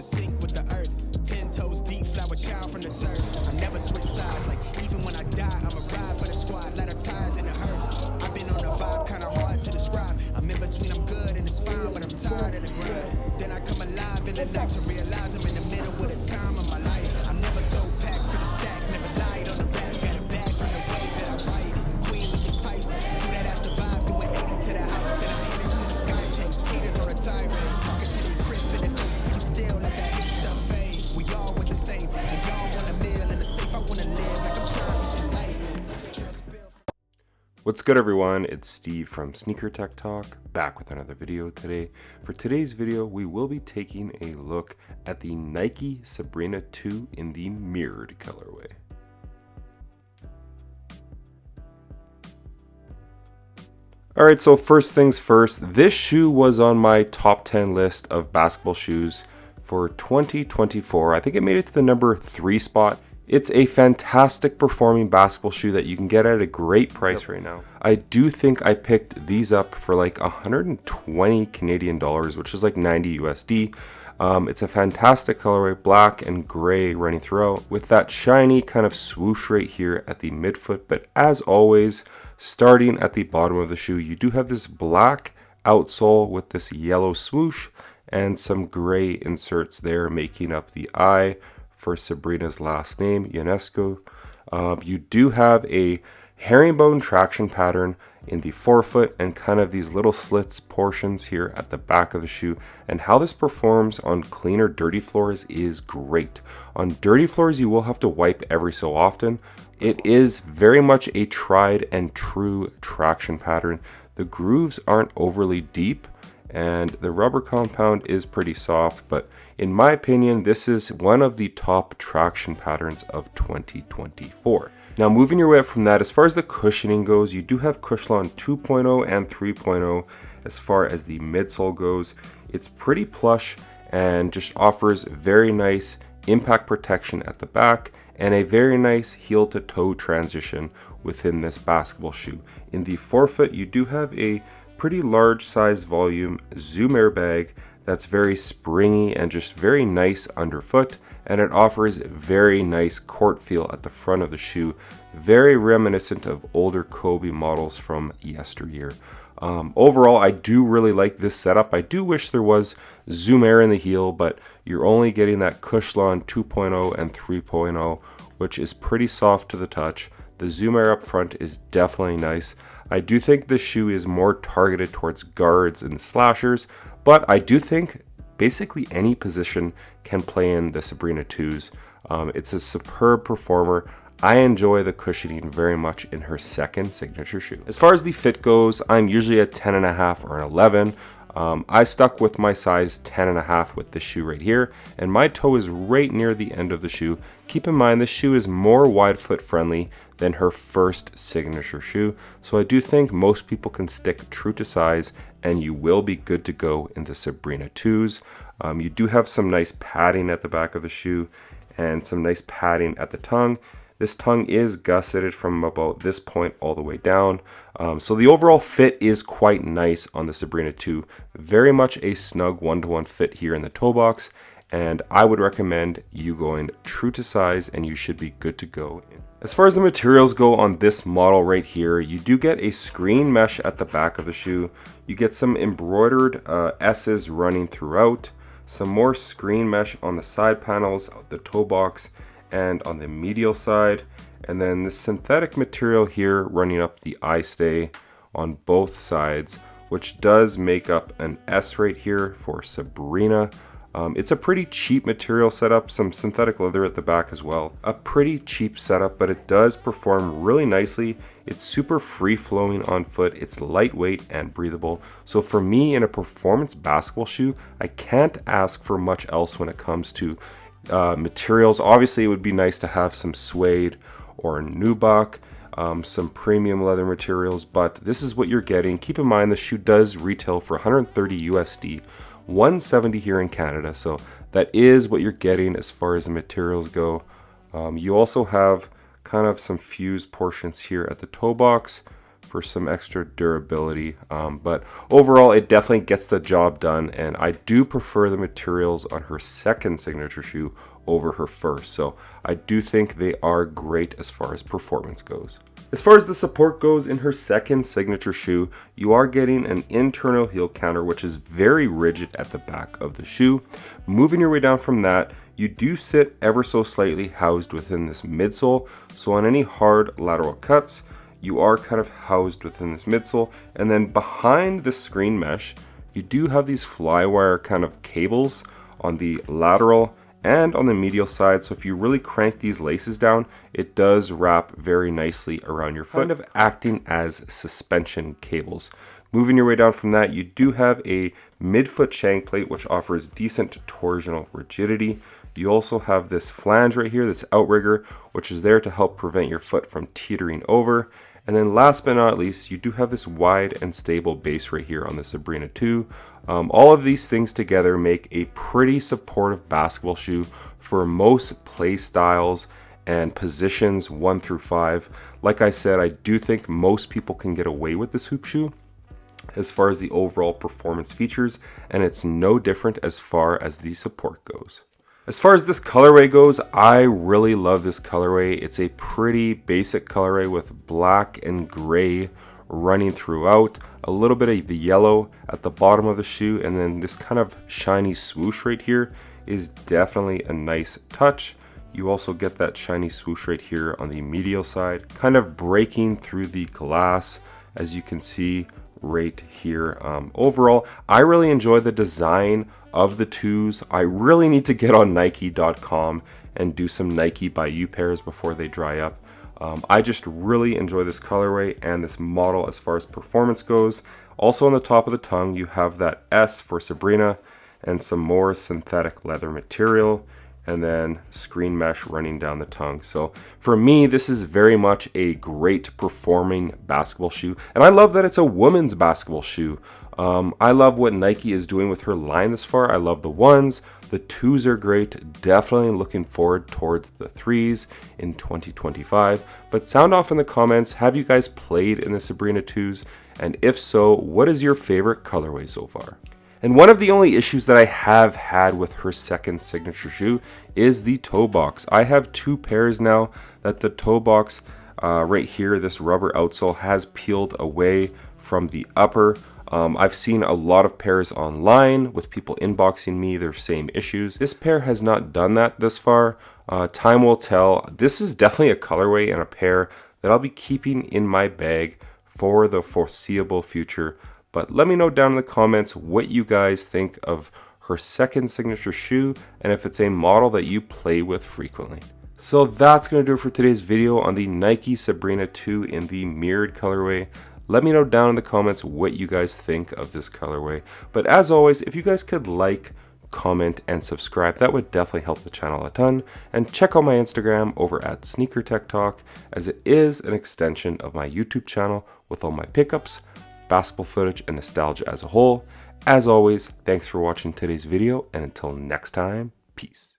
in sync with the earth. 10 toes deep, flower child from the turf. I never switch sides, like even when I die, I'ma ride for the squad. Ladder ties in the hearse. I've been on the vibe, kinda hard to describe. I'm in between, I'm good and it's fine, but I'm tired of the grind. Then I come alive in the night to realize I'm in the middle of the time of my life. I'm never so packed for the stack, never lied on the rap. Got a bag from the way that I write it. Queen looking Tyson, do that ass survive, doing 80 to the house. Then I hit into the sky, change haters on a tirade. Talking to the crib in the face, be still, let that hate stuff fade. We all want the same, we all want a meal in the safe. I wanna live like I'm trying to lightning. Trust Bill. What's good, everyone? It's Steve from Sneaker Tech Talk, back with another video today. For today's video, we will be taking a look at the Nike Sabrina 2 in the mirrored colorway. Alright, so first things first, this shoe was on my top 10 list of basketball shoes for 2024. I think it made it to the number 3 spot. It's a fantastic performing basketball shoe that you can get at a great price right now. I do think I picked these up for like 120 Canadian dollars, which is like 90 USD. It's a fantastic colorway, black and gray running throughout, with that shiny kind of swoosh right here at the midfoot. But as always, starting at the bottom of the shoe, you do have this black outsole with this yellow swoosh and some gray inserts there making up the eye for Sabrina's last name, Ionesco. You do have a herringbone traction pattern in the forefoot and kind of these little slits portions here at the back of the shoe. And how this performs on cleaner, dirty floors is great. On dirty floors, you will have to wipe every so often. It is very much a tried and true traction pattern. The grooves aren't overly deep, and the rubber compound is pretty soft, but in my opinion, this is one of the top traction patterns of 2024. Now, moving your way up from that, as far as the cushioning goes, you do have Cushlon 2.0 and 3.0. As far as the midsole goes, it's pretty plush and just offers very nice impact protection at the back and a very nice heel to toe transition within this basketball shoe. In the forefoot, you do have a pretty large size volume Zoom airbag that's very springy and just very nice underfoot, and it offers very nice court feel at the front of the shoe, very reminiscent of older Kobe models from yesteryear. Overall, I do really like this setup. I do wish there was Zoom Air in the heel, but you're only getting that Cushlon 2.0 and 3.0, which is pretty soft to the touch. The Zoom Air up front is definitely nice. I do think this shoe is more targeted towards guards and slashers, but I do think basically any position can play in the Sabrina 2s. It's a superb performer. I enjoy the cushioning very much in her second signature shoe. As far as the fit goes, I'm usually a 10.5 or an 11. I stuck with my size 10.5 with this shoe right here, and my toe is right near the end of the shoe. Keep in mind, this shoe is more wide foot friendly than her first signature shoe, so I do think most people can stick true to size and you will be good to go in the Sabrina 2s. You do have some nice padding at the back of the shoe and some nice padding at the tongue. This tongue is gusseted from about this point all the way down. So the overall fit is quite nice on the Sabrina 2. Very much a snug one-to-one fit here in the toe box. And I would recommend you going true to size and you should be good to go. As far as the materials go on this model right here, you do get a screen mesh at the back of the shoe. You get some embroidered S's running throughout. Some more screen mesh on the side panels, the toe box, and on the medial side, and then the synthetic material here running up the eye stay on both sides, which does make up an S right here for Sabrina. It's a pretty cheap material setup, some synthetic leather at the back as well. A pretty cheap setup, but it does perform really nicely. It's super free flowing on foot, it's lightweight and breathable. So for me, in a performance basketball shoe, I can't ask for much else when it comes to materials. Obviously, it would be nice to have some suede or nubuck, some premium leather materials, but this is what you're getting. Keep in mind the shoe does retail for 130 USD, 170 here in Canada, so that is what you're getting as far as the materials go. You also have kind of some fused portions here at the toe box for some extra durability, but overall it definitely gets the job done, and I do prefer the materials on her second signature shoe over her first, so I do think they are great as far as performance goes. As far as the support goes, in her second signature shoe, you are getting an internal heel counter, which is very rigid at the back of the shoe. Moving your way down from that, you do sit ever so slightly housed within this midsole, so on any hard lateral cuts, you are kind of housed within this midsole. And then behind the screen mesh, you do have these flywire kind of cables on the lateral and on the medial side, so if you really crank these laces down, it does wrap very nicely around your foot, kind of acting as suspension cables. Moving your way down from that, you do have a midfoot shank plate, which offers decent torsional rigidity. You also have this flange right here, this outrigger, which is there to help prevent your foot from teetering over. And then last but not least, you do have this wide and stable base right here on the Sabrina 2. All of these things together make a pretty supportive basketball shoe for most play styles and positions 1 through 5. Like I said, I do think most people can get away with this hoop shoe as far as the overall performance features, and it's no different as far as the support goes. As far as this colorway goes, I really love this colorway. It's a pretty basic colorway with black and gray running throughout, a little bit of the yellow at the bottom of the shoe, and then this kind of shiny swoosh right here is definitely a nice touch. You also get that shiny swoosh right here on the medial side, kind of breaking through the glass, as you can see right here. Overall, I really enjoy the design of the twos. I really need to get on Nike.com and do some Nike by You pairs before they dry up. I just really enjoy this colorway and this model as far as performance goes. Also on the top of the tongue, you have that S for Sabrina and some more synthetic leather material, and then screen mesh running down the tongue. So for me, this is very much a great performing basketball shoe, and I love that it's a women's basketball shoe. I love what Nike is doing with her line this far. I love the ones. The twos are great. Definitely looking forward towards the threes in 2025. But sound off in the comments. Have you guys played in the Sabrina twos? And if so, what is your favorite colorway so far? And one of the only issues that I have had with her second signature shoe is the toe box. I have 2 pairs now that the toe box right here, this rubber outsole, has peeled away from the upper. I've seen a lot of pairs online with people inboxing me their same issues. This pair has not done that thus far. Time will tell. This is definitely a colorway and a pair that I'll be keeping in my bag for the foreseeable future. But let me know down in the comments what you guys think of her second signature shoe and if it's a model that you play with frequently. So that's going to do it for today's video on the Nike Sabrina 2 in the mirrored colorway. Let me know down in the comments what you guys think of this colorway. But as always, if you guys could like, comment, and subscribe, that would definitely help the channel a ton. And check out my Instagram over at Sneaker Tech Talk, as it is an extension of my YouTube channel with all my pickups, basketball footage, and nostalgia as a whole. As always, thanks for watching today's video, and until next time, peace.